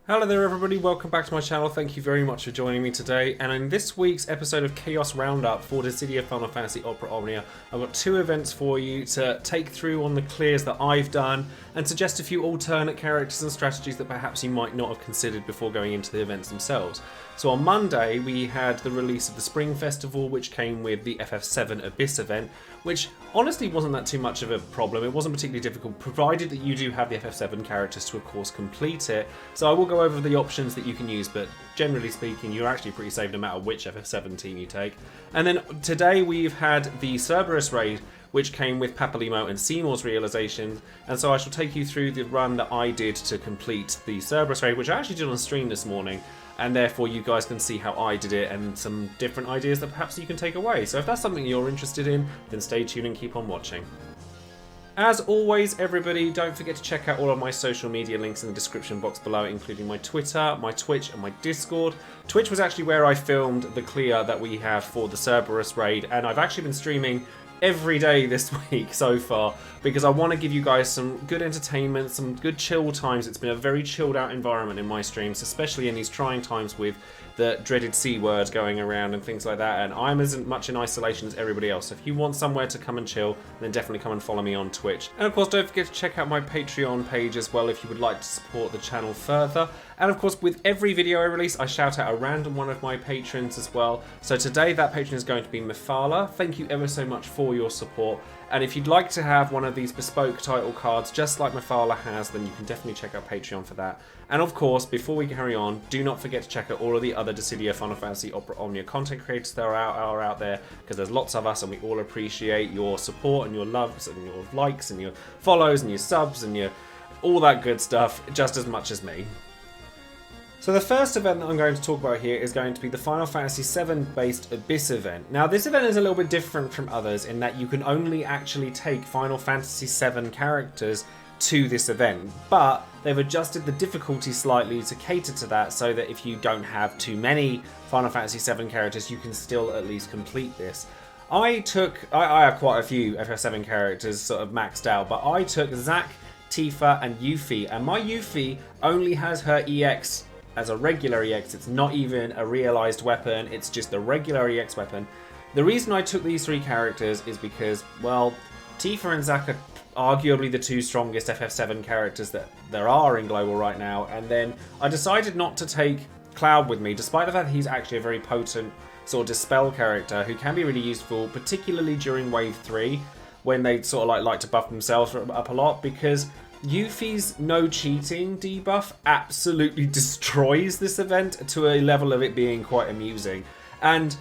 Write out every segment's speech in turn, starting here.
Hello there everybody, welcome back to my channel, thank you very much for joining me today, and in this week's episode of Chaos Roundup for Dissidia Final Fantasy Opera Omnia, I've got two events for you to take through on the clears that I've done, and suggest a few alternate characters and strategies that perhaps you might not have considered before going into the events themselves. So on Monday we had the release of the Spring Festival, which came with the FF7 Abyss event, which honestly wasn't that too much of a problem. It wasn't particularly difficult, provided that you do have the FF7 characters to of course complete it. So I will go over the options that you can use, but generally speaking you're actually pretty safe no matter which FF7 team you take. And then today we've had the Cerberus Raid, which came with Papalimo and Seymour's realizations, and so I shall take you through the run that I did to complete the Cerberus Raid, which I actually did on stream this morning, and therefore you guys can see how I did it and some different ideas that perhaps you can take away. So if that's something you're interested in, then stay tuned and keep on watching. As always, everybody, don't forget to check out all of my social media links in the description box below, including my Twitter, my Twitch, and my Discord. Twitch was actually where I filmed the clear that we have for the Cerberus Raid, and I've actually been streaming every day this week so far because I want to give you guys some good entertainment, some good chill times. It's been a very chilled out environment in my streams, especially in these trying times with the dreaded C word going around and things like that, and I'm as much in isolation as everybody else. So if you want somewhere to come and chill, then definitely come and follow me on Twitch. And of course don't forget to check out my Patreon page as well if you would like to support the channel further. And of course with every video I release I shout out a random one of my patrons as well. So today that patron is going to be Mifala. Thank you ever so much for your support. And if you'd like to have one of these bespoke title cards just like Mifala has, then you can definitely check out Patreon for that. And of course, before we carry on, do not forget to check out all of the other Dissidia Final Fantasy Opera Omnia content creators that are out there, because there's lots of us and we all appreciate your support and your loves and your likes and your follows and your subs and your all that good stuff just as much as me. So the first event that I'm going to talk about here is going to be the Final Fantasy VII-based Abyss event. Now this event is a little bit different from others in that you can only actually take Final Fantasy VII characters to this event, but they've adjusted the difficulty slightly to cater to that so that if you don't have too many Final Fantasy VII characters you can still at least complete this. I have quite a few FF7 characters sort of maxed out, but I took Zack, Tifa and Yuffie, and my Yuffie only has her EX as a regular EX. It's not even a realized weapon, it's just a regular EX weapon. The reason I took these three characters is because, well, Tifa and Zack are arguably the two strongest FF7 characters that there are in Global right now, and then I decided not to take Cloud with me, despite the fact that he's actually a very potent sort of dispel character who can be really useful, particularly during Wave 3, when they sort of like to buff themselves up a lot, because Yuffie's no cheating debuff absolutely destroys this event to a level of it being quite amusing. And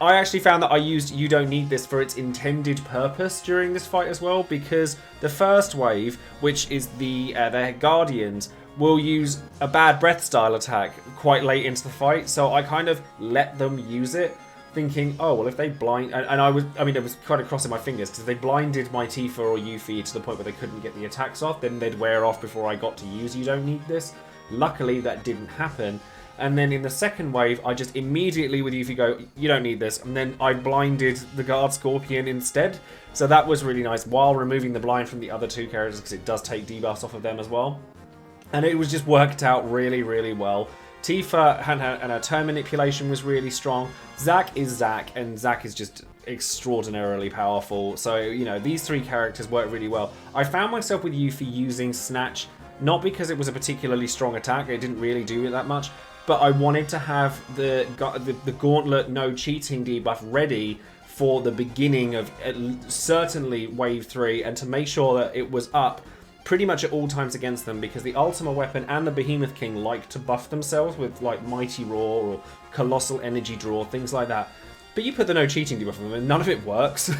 I actually found that I used You Don't Need This for its intended purpose during this fight as well, because the first wave, which is the Guardians, will use a bad breath style attack quite late into the fight, so I kind of let them use it, thinking, oh well, if they blind, and it was quite a cross in my fingers, because if they blinded my Tifa or Yuffie to the point where they couldn't get the attacks off, then they'd wear off before I got to use You Don't Need This. Luckily that didn't happen, and then in the second wave I just immediately with Yuffie go, you don't need this, and then I blinded the Guard Scorpion instead, so that was really nice, while removing the blind from the other two characters, because it does take debuffs off of them as well. And it was just worked out really, really well. Tifa and her turn manipulation was really strong. Zack is Zack, and Zack is just extraordinarily powerful. So, you know, these three characters work really well. I found myself with Yuffie using Snatch, not because it was a particularly strong attack, it didn't really do it that much, but I wanted to have the Gauntlet no cheating debuff ready for the beginning of certainly Wave 3, and to make sure that it was up pretty much at all times against them, because the Ultima weapon and the Behemoth King like to buff themselves with like Mighty Roar or Colossal Energy Draw, things like that. But you put the no cheating debuff on them and none of it works.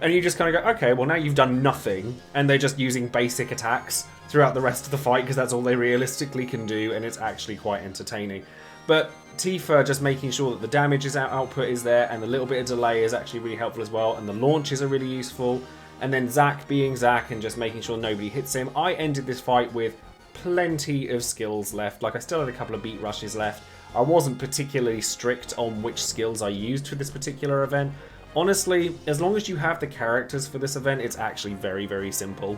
And you just kind of go, okay, well now you've done nothing, and they're just using basic attacks throughout the rest of the fight because that's all they realistically can do, and it's actually quite entertaining. But Tifa just making sure that the damage output is there, and the little bit of delay is actually really helpful as well, and the launches are really useful. And then Zack being Zack and just making sure nobody hits him. I ended this fight with plenty of skills left. Like, I still had a couple of beat rushes left. I wasn't particularly strict on which skills I used for this particular event. Honestly, as long as you have the characters for this event, it's actually very, very simple.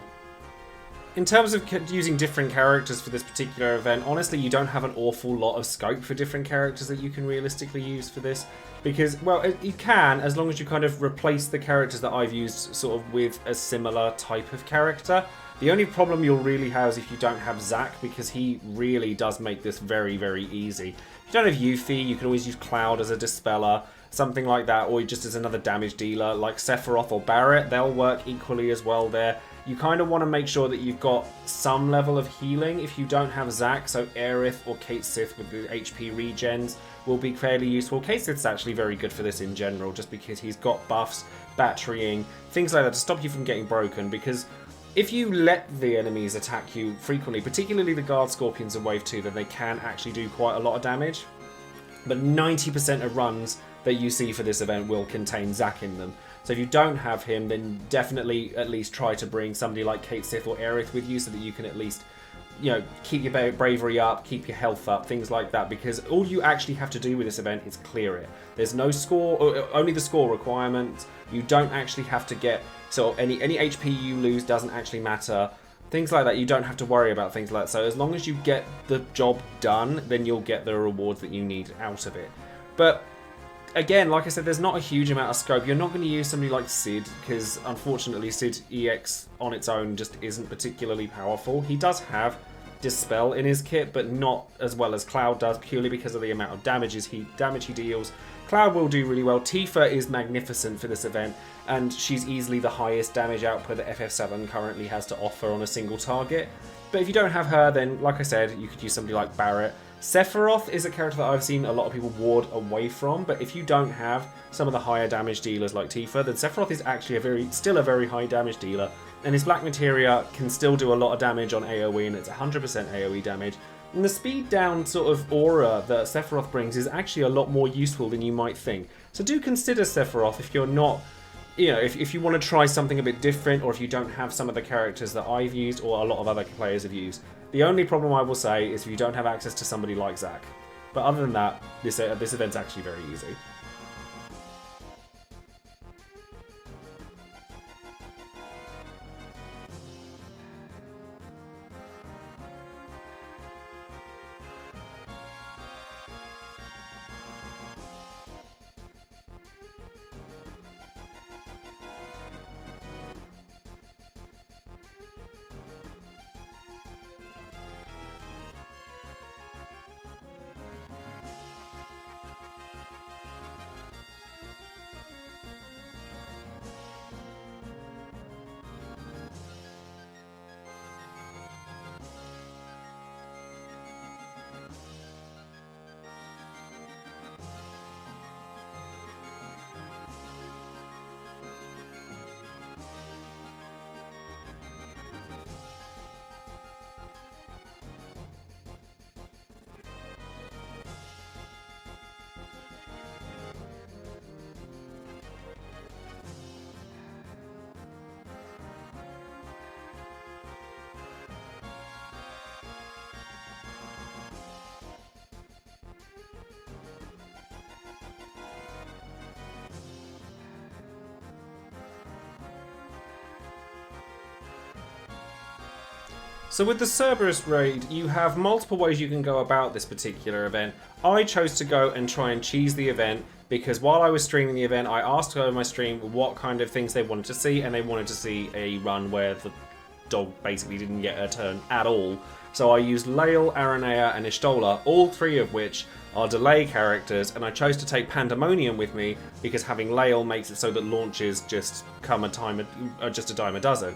in terms of using different characters for this particular event, honestly, you don't have an awful lot of scope for different characters that you can realistically use for this. Because, well, you can, as long as you kind of replace the characters that I've used sort of with a similar type of character. The only problem you'll really have is if you don't have Zack, because he really does make this very, very easy. If you don't have Yuffie, you can always use Cloud as a Dispeller, something like that, or just as another damage dealer, like Sephiroth or Barret. They'll work equally as well there. You kind of want to make sure that you've got some level of healing if you don't have Zack, so Aerith or Kate Sith with the HP regens will be fairly useful. Kate Sith's actually very good for this in general, just because he's got buffs, batterying, things like that to stop you from getting broken, because if you let the enemies attack you frequently, particularly the Guard Scorpions in Wave 2, then they can actually do quite a lot of damage. But 90% of runs that you see for this event will contain Zack in them. So if you don't have him, then definitely at least try to bring somebody like Kate Sith or Aerith with you so that you can at least, you know, keep your bravery up, keep your health up, things like that. Because all you actually have to do with this event is clear it. There's no score, or only the score requirements. You don't actually have to get, so any HP you lose doesn't actually matter. Things like that, you don't have to worry about things like that. So as long as you get the job done, then you'll get the rewards that you need out of it. But again, like I said, there's not a huge amount of scope. You're not going to use somebody like Sid, because unfortunately Sid EX on its own just isn't particularly powerful. He does have Dispel in his kit, but not as well as Cloud does, purely because of the amount of damage he deals. Cloud will do really well. Tifa is magnificent for this event, and she's easily the highest damage output that FF7 currently has to offer on a single target. But if you don't have her, then like I said, you could use somebody like Barret. Sephiroth is a character that I've seen a lot of people ward away from, but if you don't have some of the higher damage dealers like Tifa, then Sephiroth is actually still a very high damage dealer, and his Black Materia can still do a lot of damage on AoE, and it's 100% AoE damage. And the speed down sort of aura that Sephiroth brings is actually a lot more useful than you might think. So do consider Sephiroth if you're not, you know, if you want to try something a bit different, or if you don't have some of the characters that I've used or a lot of other players have used. The only problem I will say is if you don't have access to somebody like Zack. But other than that, this event's actually very easy. So with the Cerberus Raid, you have multiple ways you can go about this particular event. I chose to go and try and cheese the event because while I was streaming the event, I asked over my stream what kind of things they wanted to see, and they wanted to see a run where the dog basically didn't get a turn at all. So I used Layle, Aranea, and Ishtola, all three of which are delay characters, and I chose to take Pandemonium with me because having Layle makes it so that launches just come just a dime a dozen.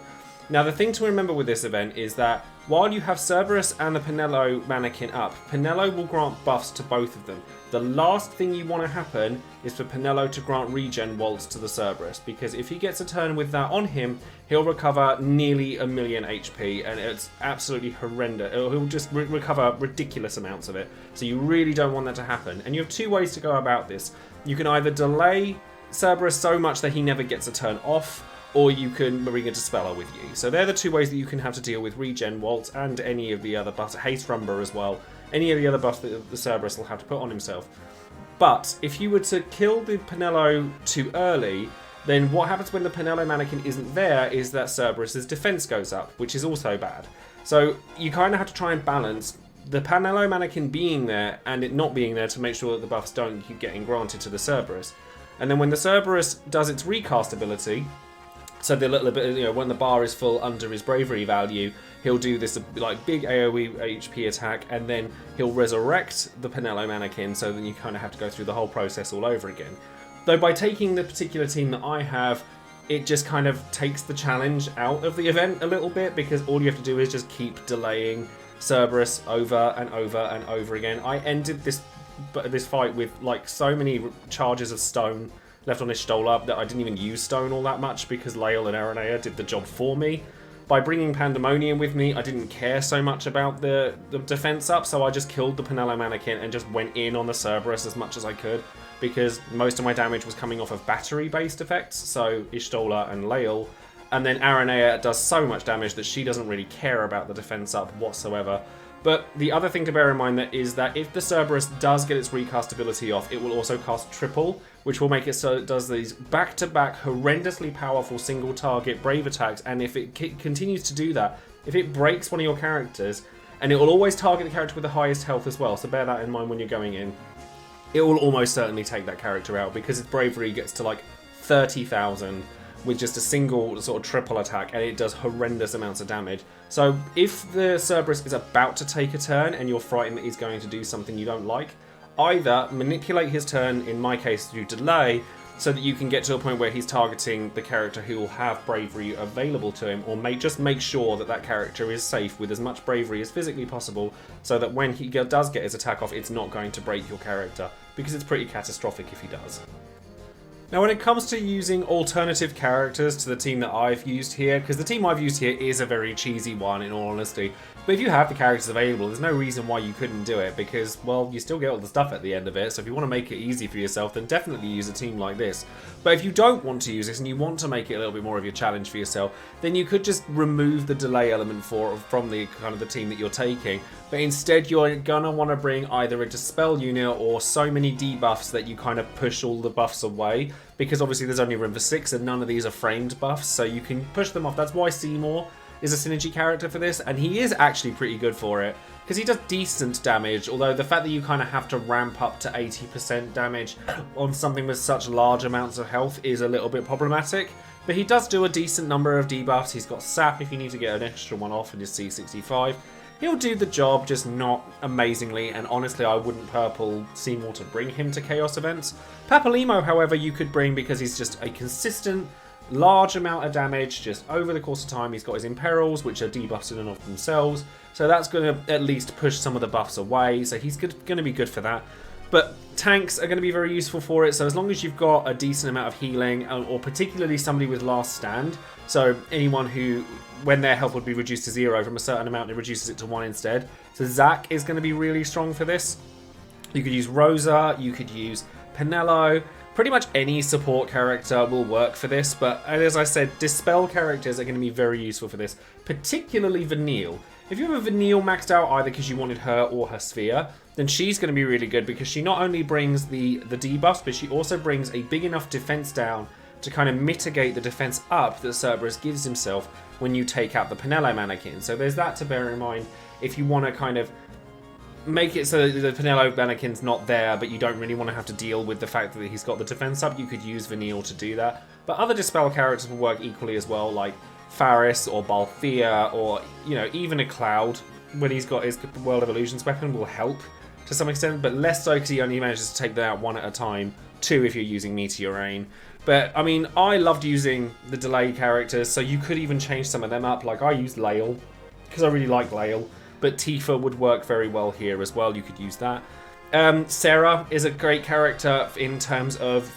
Now the thing to remember with this event is that while you have Cerberus and the Penelo mannequin up, Penelo will grant buffs to both of them. The last thing you want to happen is for Penelo to grant regen waltz to the Cerberus, because if he gets a turn with that on him, he'll recover nearly 1,000,000 HP, and it's absolutely horrendous. He'll just recover ridiculous amounts of it, so you really don't want that to happen. And you have two ways to go about this. You can either delay Cerberus so much that he never gets a turn off, or you can bring a Dispeller with you. So they're the two ways that you can have to deal with regen waltz and any of the other buffs, haste rumber as well, any of the other buffs that the Cerberus will have to put on himself. But if you were to kill the Penelo too early, then what happens when the Penelo mannequin isn't there is that Cerberus's defense goes up, which is also bad. So you kind of have to try and balance the Penelo mannequin being there and it not being there to make sure that the buffs don't keep getting granted to the Cerberus. And then when the Cerberus does its recast ability, so the little bit, you know, when the bar is full under his bravery value, he'll do this like big AoE HP attack, and then he'll resurrect the Penelo mannequin. So then you kind of have to go through the whole process all over again. Though by taking the particular team that I have, it just kind of takes the challenge out of the event a little bit, because all you have to do is just keep delaying Cerberus over and over and over again. I ended this fight with like so many charges of stone left on his Stola that I didn't even use stone all that much, because Layle and Aranea did the job for me. By bringing Pandemonium with me, I didn't care so much about the defense up, so I just killed the Penelo mannequin and just went in on the Cerberus as much as I could, because most of my damage was coming off of battery-based effects, so Y'shtola and Layle. And then Aranea does so much damage that she doesn't really care about the defense up whatsoever. But the other thing to bear in mind is that if the Cerberus does get its recast ability off, it will also cast triple, which will make it so it does these back-to-back horrendously powerful single-target brave attacks. And if it continues to do that, if it breaks one of your characters, and it will always target the character with the highest health as well, so bear that in mind when you're going in, it will almost certainly take that character out, because its bravery gets to like 30,000 with just a single sort of triple attack, and it does horrendous amounts of damage. So if the Cerberus is about to take a turn and you're frightened that he's going to do something you don't like, either manipulate his turn, in my case through delay, so that you can get to a point where he's targeting the character who will have bravery available to him, or just make sure that that character is safe with as much bravery as physically possible, so that when he does get his attack off, it's not going to break your character, because it's pretty catastrophic if he does. Now, when it comes to using alternative characters to the team that I've used here, because the team I've used here is a very cheesy one in all honesty, but if you have the characters available, there's no reason why you couldn't do it, because, well, you still get all the stuff at the end of it, so if you want to make it easy for yourself, then definitely use a team like this. But if you don't want to use this and you want to make it a little bit more of your challenge for yourself, then you could just remove the delay element from the kind of the team that you're taking, but instead you're gonna want to bring either a Dispel unit or so many debuffs that you kind of push all the buffs away, because obviously there's only room for 6 and none of these are framed buffs, so you can push them off. That's why Seymour is a synergy character for this, and he is actually pretty good for it, because he does decent damage, although the fact that you kind of have to ramp up to 80% damage on something with such large amounts of health is a little bit problematic. But he does do a decent number of debuffs. He's got Sap if you need to get an extra one off in his C65. He'll do the job, just not amazingly, and honestly I wouldn't purple Seymour to bring him to Chaos events. Papalimo, however, you could bring, because he's just a consistent large amount of damage just over the course of time. He's got his Imperils, which are debuffs in and of themselves, so that's going to at least push some of the buffs away, so he's going to be good for that. But tanks are going to be very useful for it, so as long as you've got a decent amount of healing, or particularly somebody with last stand, so anyone who, when their health would be reduced to 0 from a certain amount, it reduces it to 1 instead. So Zack is going to be really strong for this. You could use Rosa, you could use Penelo. Pretty much any support character will work for this, but as I said, Dispel characters are going to be very useful for this, particularly Vanille. If you have a Vanille maxed out either because you wanted her or her sphere, then she's going to be really good, because she not only brings the debuffs, but she also brings a big enough defense down to kind of mitigate the defense up that Cerberus gives himself when you take out the Penelo mannequin. So there's that to bear in mind if you want to kind of make it so that the Penelo mannequin's not there, but you don't really want to have to deal with the fact that he's got the defense up. You could use Vanille to do that. But other Dispel characters will work equally as well, like Faris or Balthea, or, you know, even a Cloud, when he's got his World of Illusions weapon, will help to some extent, but less so because he only manages to take them out 1 at a time, 2 if you're using Meteor Rain. But, I mean, I loved using the delay characters, so you could even change some of them up. Like, I used Layle, because I really like Layle. But Tifa would work very well here as well. You could use that. Sarah is a great character in terms of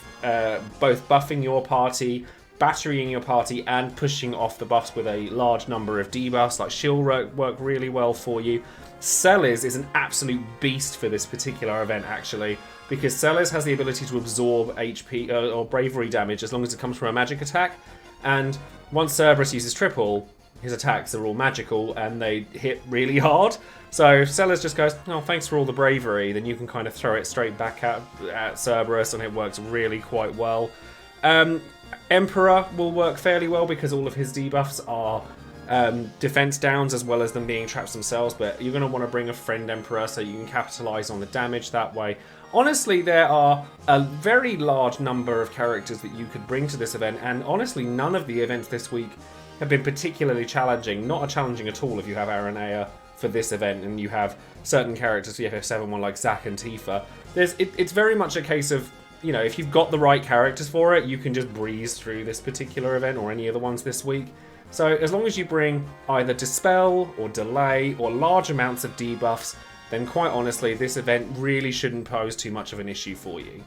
both buffing your party, batterying your party, and pushing off the buffs with a large number of debuffs. Like, she'll work really well for you. Celes is an absolute beast for this particular event, actually, because Celes has the ability to absorb HP or bravery damage as long as it comes from a magic attack. And once Cerberus uses triple, his attacks are all magical and they hit really hard. So if Celes just goes, oh, thanks for all the bravery, then you can kind of throw it straight back at Cerberus, and it works really quite well. Emperor will work fairly well because all of his debuffs are defense downs as well as them being traps themselves, but you're going to want to bring a friend Emperor so you can capitalize on the damage that way. Honestly, there are a very large number of characters that you could bring to this event, and honestly, none of the events this week have been particularly challenging. Not challenging at all if you have Aranea for this event and you have certain characters, the FF7 one like Zack and Tifa. It's very much a case of, you know, if you've got the right characters for it, you can just breeze through this particular event or any of the ones this week. So as long as you bring either Dispel or Delay or large amounts of debuffs, then quite honestly, this event really shouldn't pose too much of an issue for you.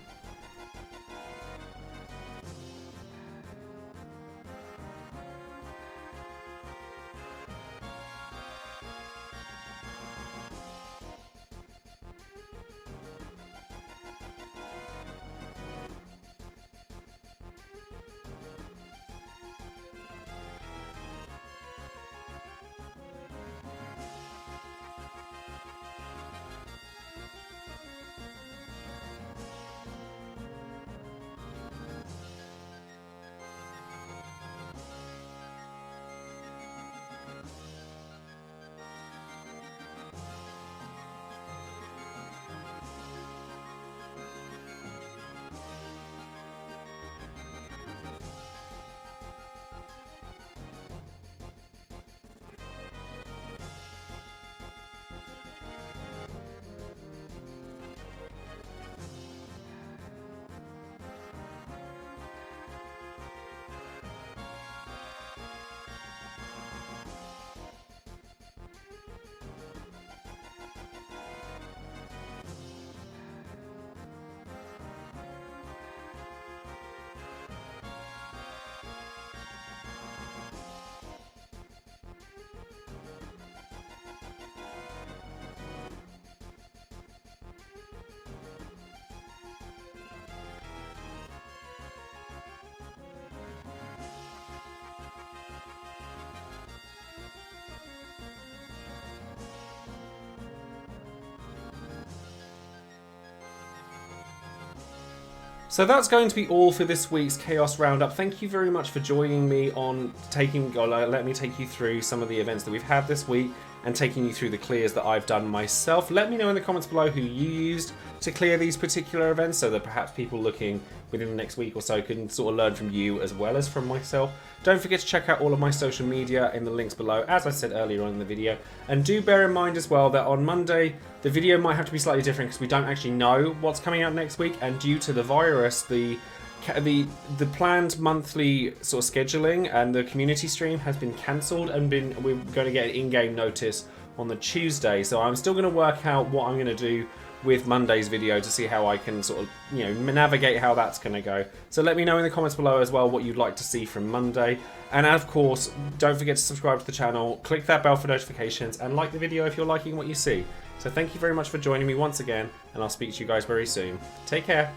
So that's going to be all for this week's Chaos Roundup. Thank you very much for joining me on let me take you through some of the events that we've had this week and taking you through the clears that I've done myself. Let me know in the comments below who you used to clear these particular events so that perhaps people looking within the next week or so can sort of learn from you as well as from myself. Don't forget to check out all of my social media in the links below, as I said earlier on in the video. And do bear in mind as well that on Monday, the video might have to be slightly different because we don't actually know what's coming out next week. And due to the virus, the planned monthly sort of scheduling and the community stream has been cancelled and we're going to get an in-game notice on the Tuesday. So I'm still going to work out what I'm going to do with Monday's video to see how I can sort of, you know, navigate how that's going to go. So let me know in the comments below as well what you'd like to see from Monday. And of course, don't forget to subscribe to the channel, click that bell for notifications, and like the video if you're liking what you see. So thank you very much for joining me once again, and I'll speak to you guys very soon. Take care.